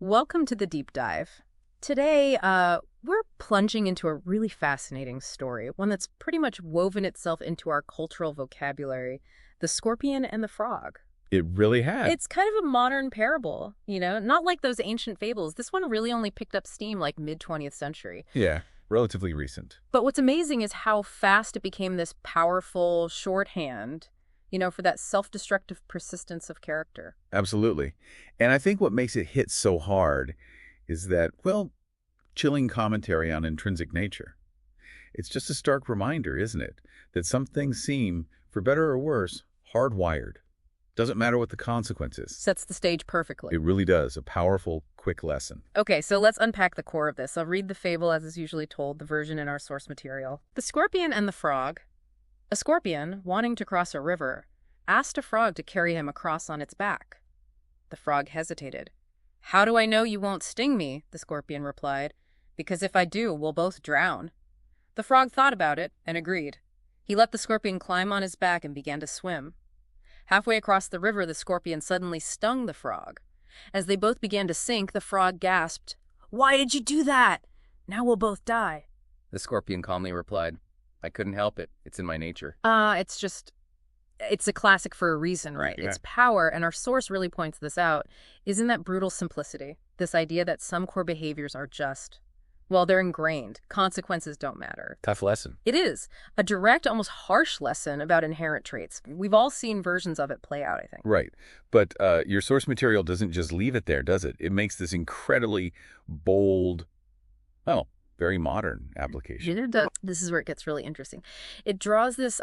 Welcome to the deep dive. Today, we're plunging into a really fascinating story, one that's pretty much woven itself into our cultural vocabulary, the scorpion and the frog. It really had. It's kind of a modern parable, not like those ancient fables. This one really only picked up steam like mid-20th century. Yeah, relatively recent. But what's amazing is how fast it became this powerful shorthand, for that self-destructive persistence of character. Absolutely. And I think what makes it hit so hard is that, well, chilling commentary on intrinsic nature. It's just a stark reminder, isn't it, that some things seem, for better or worse, hardwired. Doesn't matter what the consequences. Sets the stage perfectly. It really does. A powerful, quick lesson. Okay, so let's unpack the core of this. I'll read the fable as is usually told, the version in our source material. The Scorpion and the Frog. A scorpion, wanting to cross a river, asked a frog to carry him across on its back. The frog hesitated. "How do I know you won't sting me?" the scorpion replied. "Because if I do, we'll both drown." The frog thought about it and agreed. He let the scorpion climb on his back and began to swim. Halfway across the river, the scorpion suddenly stung the frog. As they both began to sink, the frog gasped, "Why did you do that? Now we'll both die." The scorpion calmly replied, "I couldn't help it. It's in my nature." It's a classic for a reason, right? Yeah. It's power, and our source really points this out, is in that brutal simplicity, this idea that some core behaviors are just, well, they're ingrained. Consequences don't matter. Tough lesson. It is a direct, almost harsh lesson about inherent traits. We've all seen versions of it play out, I think. Right. But your source material doesn't just leave it there, does it? It makes this incredibly bold, well, very modern application. This is where it gets really interesting. It draws this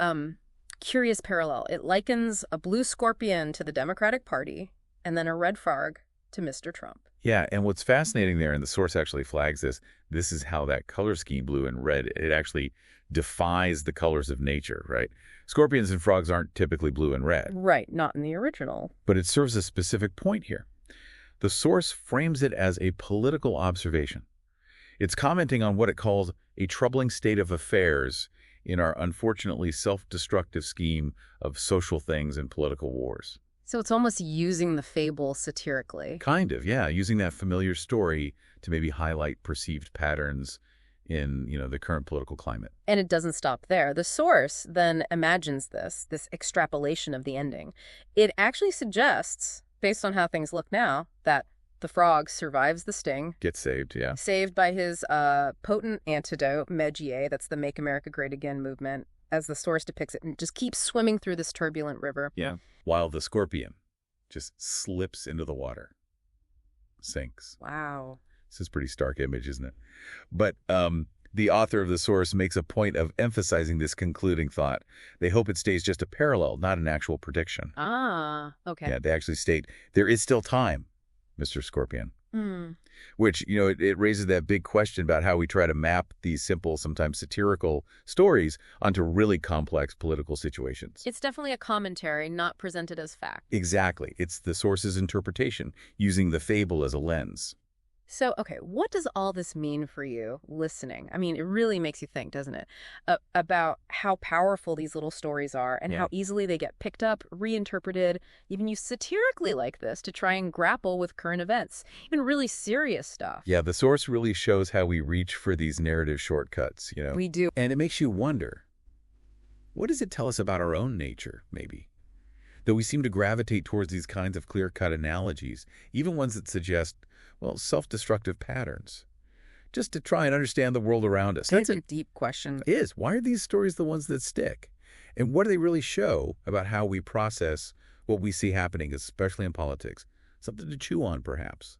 curious parallel. It likens a blue scorpion to the Democratic Party and then a red frog to Mr. Trump. Yeah, and what's fascinating there, and the source actually flags this is how that color scheme, blue and red, it actually defies the colors of nature, right? Scorpions and frogs aren't typically blue and red. Right, not in the original. But it serves a specific point here. The source frames it as a political observation. It's commenting on what it calls a troubling state of affairs in our unfortunately self-destructive scheme of social things and political wars. So it's almost using the fable satirically. Kind of, yeah, using that familiar story to maybe highlight perceived patterns in, the current political climate. And it doesn't stop there. The source then imagines this extrapolation of the ending. It actually suggests, based on how things look now, that the frog survives the sting. Gets saved, yeah. Saved by his potent antidote, Medgier, that's the Make America Great Again movement, as the source depicts it, and just keeps swimming through this turbulent river. Yeah. While the scorpion just slips into the water, sinks. Wow. This is a pretty stark image, isn't it? But the author of the source makes a point of emphasizing this concluding thought. They hope it stays just a parallel, not an actual prediction. Ah, okay. Yeah, they actually state, there is still time, Mr. Scorpion. Which, it raises that big question about how we try to map these simple, sometimes satirical stories onto really complex political situations. It's definitely a commentary, not presented as fact. Exactly. It's the source's interpretation, using the fable as a lens. So, okay, what does all this mean for you listening? I mean, it really makes you think, doesn't it? About how powerful these little stories are and how easily they get picked up, reinterpreted, even used satirically like this to try and grapple with current events, even really serious stuff. Yeah, the source really shows how we reach for these narrative shortcuts, We do. And it makes you wonder, what does it tell us about our own nature, maybe? Though we seem to gravitate towards these kinds of clear-cut analogies, even ones that suggest, well, self-destructive patterns, just to try and understand the world around us. That's a deep question. It is. Why are these stories the ones that stick? And what do they really show about how we process what we see happening, especially in politics? Something to chew on, perhaps.